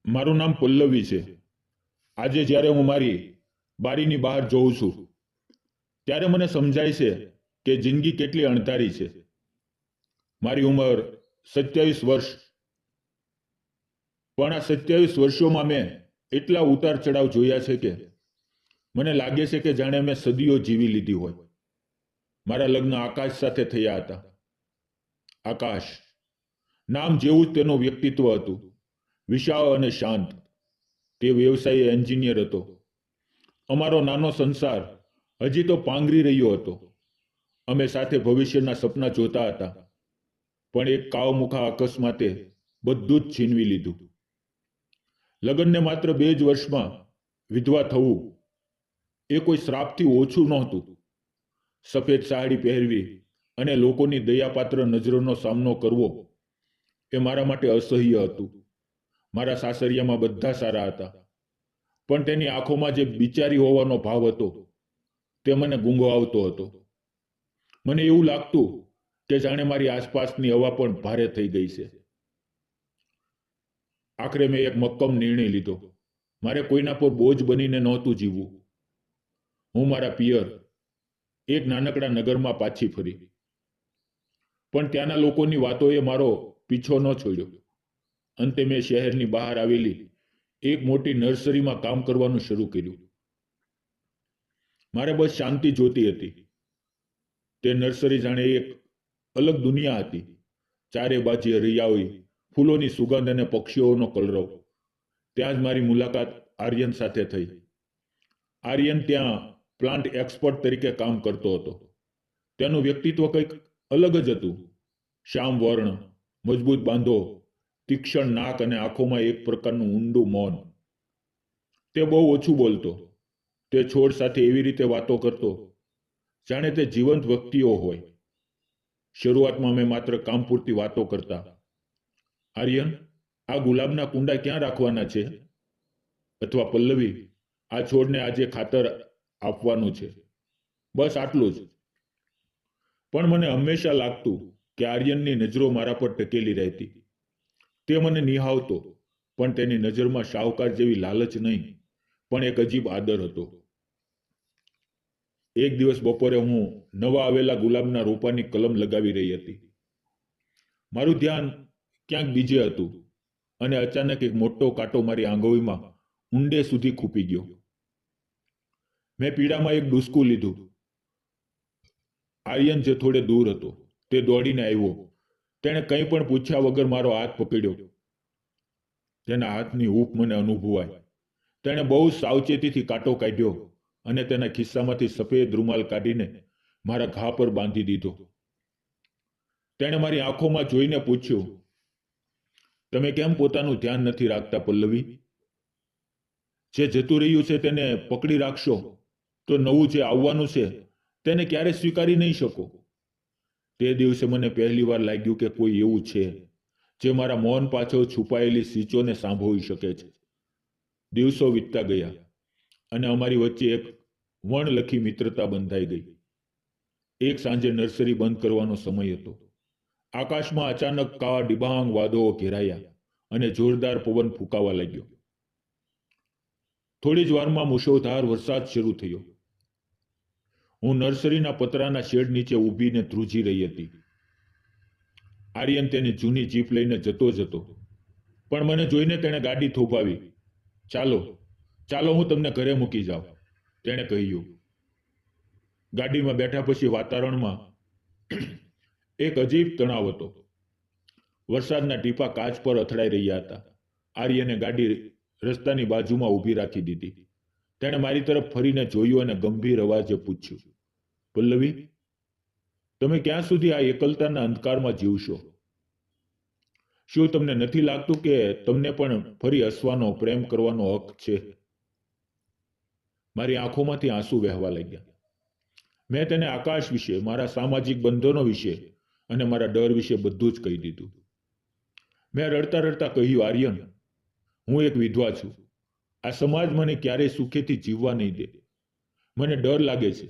મારું નામ પલ્લવી છે. આજે જ્યારે હું મારી બારીની બહાર જોઉં છું ત્યારે મને સમજાય છે કે જિંદગી કેટલી અણધારી છે. મારી ઉંમર 27 વર્ષ, પણ આ 27 વર્ષોમાં મેં એટલા ઉતાર ચઢાવ જોયા છે કે મને લાગે છે કે જાણે મેં સદીઓ જીવી લીધી હોય. મારા લગ્ન આકાશ સાથે થયા હતા. આકાશ નામ જેવું જ તેનું વ્યક્તિત્વ હતું, વિશાળ અને શાંત. તે વ્યવસાયે એન્જિનિયર હતો. અમારો નાનો સંસાર હજી તો પાંગરી રહ્યો હતો. અમે સાથે ભવિષ્યના સપના જોતા હતા, પણ એક કાવમુખા અકસ્માતે બધું જ છીનવી લીધું. લગ્નને માત્ર 2 જ વર્ષમાં વિધવા થવું એ કોઈ શ્રાપથી ઓછું નહોતું. સફેદ સાડી પહેરવી અને લોકોની દયાપાત્ર નજરોનો સામનો કરવો એ મારા માટે અસહ્ય હતું. મારા સાસરિયામાં બધા સારા હતા, પણ તેની આંખોમાં જે બિચારી હોવાનો ભાવ હતો તે મને ગુંગવાવતો હતો. મને એવું લાગતું કે જાણે મારી આસપાસની હવા પણ ભારે થઈ ગઈ છે. આખરે મેં એક મક્કમ નિર્ણય લીધો. મારે કોઈના પર બોજ બનીને નહોતું જીવવું. હું મારા પિયર એક નાનકડા નગરમાં પાછી ફરી, પણ ત્યાંના લોકોની વાતોએ મારો પીછો ન છોડ્યો. અંતે મેં શહેરની બહાર આવેલી એક મોટી નર્સરીમાં કામ કરવાનું શરૂ કર્યું. મારે બસ શાંતિ જોતી હતી. તે નર્સરી જાણે એક અલગ દુનિયા હતી. ચારે બાજુ હરિયાળી, ફૂલોની સુગંધ અને પક્ષીઓનો કલરવ. ત્યાં જ મારી મુલાકાત આર્યન સાથે થઈ. આર્યન ત્યાં પ્લાન્ટ એક્સપર્ટ તરીકે કામ કરતો હતો. તેનું વ્યક્તિત્વ કંઈક અલગ જ હતું. શ્યામ વર્ણ, મજબૂત બાંધો, તીક્ષ્ણ નાક અને આંખોમાં એક પ્રકારનું ઊંડું મૌન. તે બહુ ઓછું બોલતો. તે છોડ સાથે એવી રીતે વાતો કરતો જાણે તે જીવંત વ્યક્તિઓ હોય. શરૂઆતમાં મેં માત્ર કામ પૂરતી વાતો કરતા. આર્યન, આ ગુલાબના કુંડા ક્યાં રાખવાના છે? અથવા પલ્લવી, આ છોડને આજે ખાતર આપવાનું છે. બસ આટલું જ. પણ મને હંમેશા લાગતું કે આર્યનની નજરો મારા પર ટકેલી રહેતી. તે મને નિહાળતો, પણ તેની નજરમાં શાહુકાર જેવી લાલચ નહીં, પણ એક અજીબ આદર હતો. એક દિવસ બપોરે હું નવા આવેલા ગુલાબના રોપાની કલમ લગાવી રહી હતી. મારું ધ્યાન ક્યાંક બીજે હતું અને અચાનક એક મોટો કાંટો મારી આંગળીમાં ઊંડે સુધી ખૂપી ગયો. મેં પીડામાં એક ડૂસકું લીધું. આર્યન જે થોડે દૂર હતો તે દોડીને આવ્યો. તેણે કંઈ પણ પૂછ્યા વગર મારો હાથ પકડ્યો. તેના હાથની હૂંફ મને અનુભવાય. તેણે બહુ સાવચેતીથી કાંટો કાઢ્યો અને તેના ખિસ્સામાંથી સફેદ રૂમાલ કાઢીને મારા ઘા પર બાંધી દીધો. તેણે મારી આંખોમાં જોઈને પૂછ્યું, તમે કેમ પોતાનું ધ્યાન નથી રાખતા પલ્લવી? જે જતું રહ્યું છે તેને પકડી રાખશો તો નવું જે આવવાનું છે તેને ક્યારે સ્વીકારી નહીં શકો. તે દિવસે મને પહેલીવાર લાગ્યું કે કોઈ એવું છે જે મારા મૌન પાછળ છુપાયેલી સીચોને સાંભળી શકે છે. દિવસો વીતતા ગયા અને અમારી વચ્ચે એક વણલખી મિત્રતા બંધાઈ ગઈ. એક સાંજે નર્સરી બંધ કરવાનો સમય હતો. આકાશમાં અચાનક કાળા ડિબાંગ વાદળો ઘેરાયા અને જોરદાર પવન ફૂંકાવા લાગ્યો. થોડી જ વારમાં મુશળધાર વરસાદ શરૂ થયો. હું નર્સરીના પતરાના શેડ નીચે ઊભીને ધ્રુજી રહી હતી. આર્યન તેની જૂની જીપ લઈને જતો જ હતો, પણ મને જોઈને તેણે ગાડી થોભાવી. ચાલો ચાલો, હું તમને ઘરે મૂકી જાઉં, તેણે કહ્યું. ગાડીમાં બેઠા પછી વાતાવરણમાં એક અજીબ તણાવ હતો. વરસાદના ટીપા કાચ પર અથડાઈ રહ્યા હતા. આર્યને ગાડી રસ્તાની બાજુમાં ઊભી રાખી દીધી. તેણે મારી તરફ ફરીને જોયું અને ગંભીર અવાજે પૂછ્યું, પલ્લવી, તમે ક્યાં સુધી આ એકલતાના અંધકારમાં જીવશો? શું તમને નથી લાગતું કે તમને પણ ફરી હસવાનો, પ્રેમ કરવાનો હક છે? મારી આંખોમાંથી આંસુ વહેવા લાગ્યા. મેં તેને આકાશ વિશે, મારા સામાજિક બંધનો વિશે અને મારા ડર વિશે બધું જ કહી દીધું. મેં રડતા રડતા કહ્યું, આર્યન, હું એક વિધવા છું. આ સમાજ મને ક્યારેય સુખેથી જીવવા નહીં દે. મને ડર લાગે છે.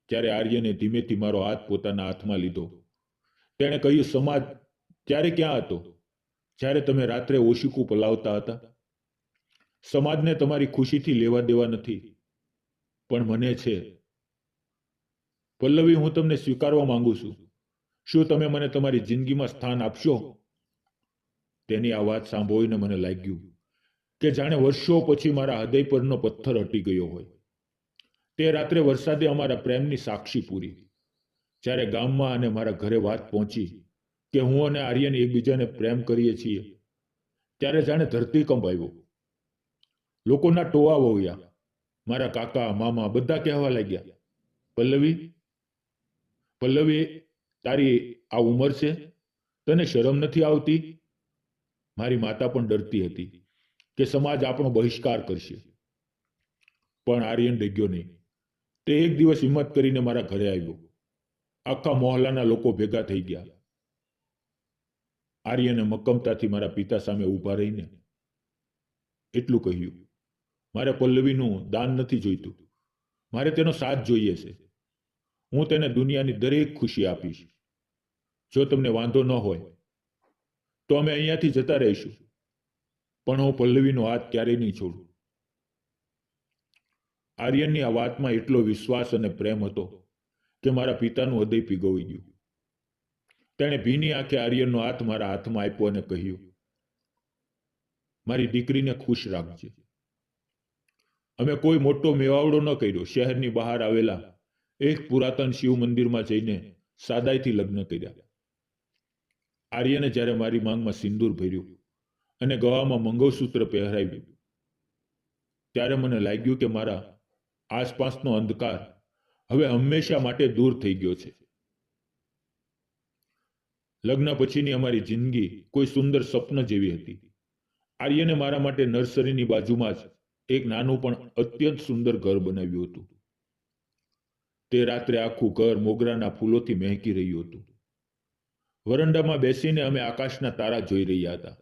ત્યારે આર્યને ધીમેથી મારો હાથ પોતાના હાથમાં લીધો. તેણે કહ્યું, સમાજ ત્યારે ક્યાં હતો? જ્યારે તમે રાત્રે ઓશીકું પલાવતા હતા, સમાજને તમારી ખુશીથી લેવા દેવા નથી, પણ મને છે. પલ્લવી, હું તમને સ્વીકારવા માંગુ છું. શું તમે મને તમારી જિંદગીમાં સ્થાન આપશો? તેની આ વાત સાંભળીને મને લાગ્યું કે જાણે વર્ષો પછી મારા હૃદય પરનો પથ્થર હટી ગયો હોય. તે રાત્રે વરસાદે અમારા પ્રેમની સાક્ષી પૂરી. જ્યારે ગામમાં અને મારા ઘરે વાત પહોંચી કે હું અને આર્યન એકબીજાને પ્રેમ કરીએ છીએ, ત્યારે જાણે ધરતીકંપ આવ્યો. લોકોના ટોળા વળ્યા. મારા કાકા, મામા બધા કહેવા લાગ્યા, પલ્લવી, પલ્લવી, તારી આ ઉંમર છે, તને શરમ નથી આવતી? મારી માતા પણ ડરતી હતી કે સમાજ આપણો બહિષ્કાર કરશે. પણ આર્યન ડગ્યો નહીં. તે એક દિવસ હિંમત કરીને મારા ઘરે આવ્યો. આખા મોહલ્લાના લોકો ભેગા થઈ ગયા. આર્યને મક્કમતાથી મારા પિતા સામે ઊભા રહીને એટલું કહ્યું, મારે પલ્લવીનું દાન નથી જોઈતું, મારે તેનો સાથ જોઈએ છે. હું તેને દુનિયાની દરેક ખુશી આપીશ. જો તમને વાંધો ન હોય તો અમે અહીંયાથી જતા રહીશું, પણ હું પલ્લવીનો હાથ ક્યારેય નહીં છોડું. આર્યનની આ વાતમાં એટલો વિશ્વાસ અને પ્રેમ હતો કે મારા પિતાનું હૃદય પીગળી ગયું. તેણે ભીની આંખે આર્યનનો હાથ મારા હાથમાં આપ્યો અને કહ્યું, મારી દીકરીને ખુશ રાખજે. અમે કોઈ મોટો મેવાવડો ન કર્યો. શહેરની બહાર આવેલા એક પુરાતન શિવ મંદિરમાં જઈને સાદાઈથી લગ્ન કર્યા. આર્યને જ્યારે મારી માંગમાં સિંદૂર ભર્યું અને ગળામાં મંગળસૂત્ર પહેરાવ્યું, ત્યારે મને લાગ્યું કે મારા આસપાસનો અંધકાર હવે હંમેશા માટે દૂર થઈ ગયો છે. લગ્ન પછીની અમારી જિંદગી કોઈ સુંદર સ્વપ્ન જેવી હતી. આર્યને મારા માટે નર્સરીની બાજુમાં જ એક નાનું પણ અત્યંત સુંદર ઘર બનાવ્યું હતું. તે રાત્રે આખું ઘર મોગરાના ફૂલોથી મહેકી રહ્યું હતું. વરંડામાં બેસીને અમે આકાશના તારા જોઈ રહ્યા હતા.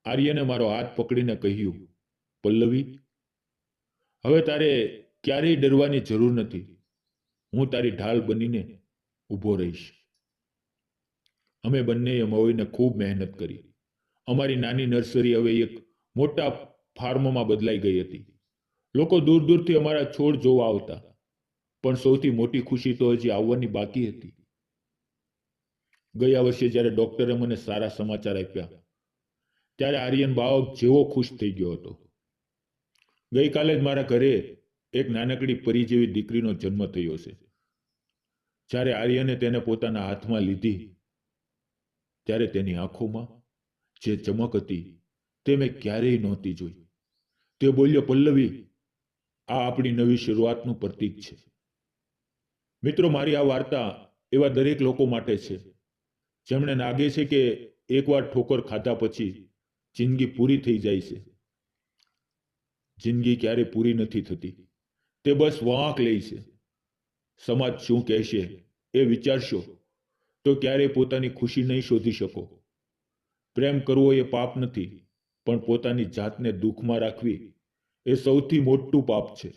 આર્યને મારો હાથ પકડીને કહ્યું, પલ્લવી, હવે તારે ક્યારેય ડરવાની જરૂર નથી. હું તારી ઢાલ બનીને ઊભો રહીશ. અમે બંનેએ મળીને ખૂબ મહેનત કરી. અમારી નાની નર્સરી હવે એક મોટા ફાર્મમાં બદલાઈ ગઈ હતી. લોકો દૂર દૂરથી અમારા છોડ જોવા આવતા, પણ સૌથી મોટી ખુશી તો હજી આવવાની બાકી હતી. ગયા વર્ષે જ્યારે ડોક્ટરે મને સારા સમાચાર આપ્યા, ત્યારે આર્યન બાળક જેવો ખુશ થઈ ગયો હતો. ગઈકાલે જ મારા ઘરે એક નાનકડી પરી જેવી દીકરીનો જન્મ થયો છે. જ્યારે આર્યને તેને પોતાના હાથમાં લીધી, ત્યારે તેની આંખોમાં જે ચમક હતી તે મેં ક્યારેય નહોતી જોઈ. તે બોલ્યો, પલ્લવી, આ આપણી નવી શરૂઆતનું પ્રતીક છે. મિત્રો, મારી આ વાર્તા એવા દરેક લોકો માટે છે જેમણે લાગે છે કે એકવાર ઠોકર ખાધા પછી જિંદગી પૂરી થઈ જાય છે. જિંદગી ક્યારે પૂરી નથી થતી, તે બસ વાંક લે છે. સમાજ શું કહેશે એ વિચારશો તો ક્યારેય પોતાની ખુશી નહીં શોધી શકો. પ્રેમ કરવો એ પાપ નથી, પણ પોતાની જાતને દુઃખમાં રાખવી એ સૌથી મોટું પાપ છે.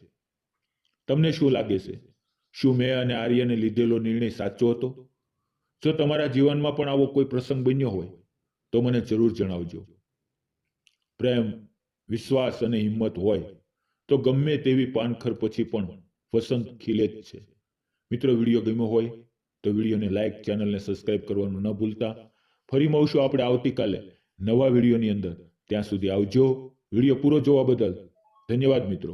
તમને શું લાગે છે? શું મેં અને આર્યને લીધેલો નિર્ણય સાચો હતો? જો તમારા જીવનમાં પણ આવો કોઈ પ્રસંગ બન્યો હોય તો મને જરૂર જણાવજો. પ્રેમ, વિશ્વાસ અને હિંમત હોય તો ગમે તેવી પાનખર પછી પણ વસંત ખીલે જ છે. મિત્રો, વિડીયો ગમ્યો હોય તો વિડીયોને લાઈક, ચેનલને સબસ્ક્રાઇબ કરવાનું ન ભૂલતા. ફરી મળશું આપણે આવતીકાલે નવા વિડીયોની અંદર. ત્યાં સુધી આવજો. વિડીયો પૂરો જોવા બદલ ધન્યવાદ મિત્રો.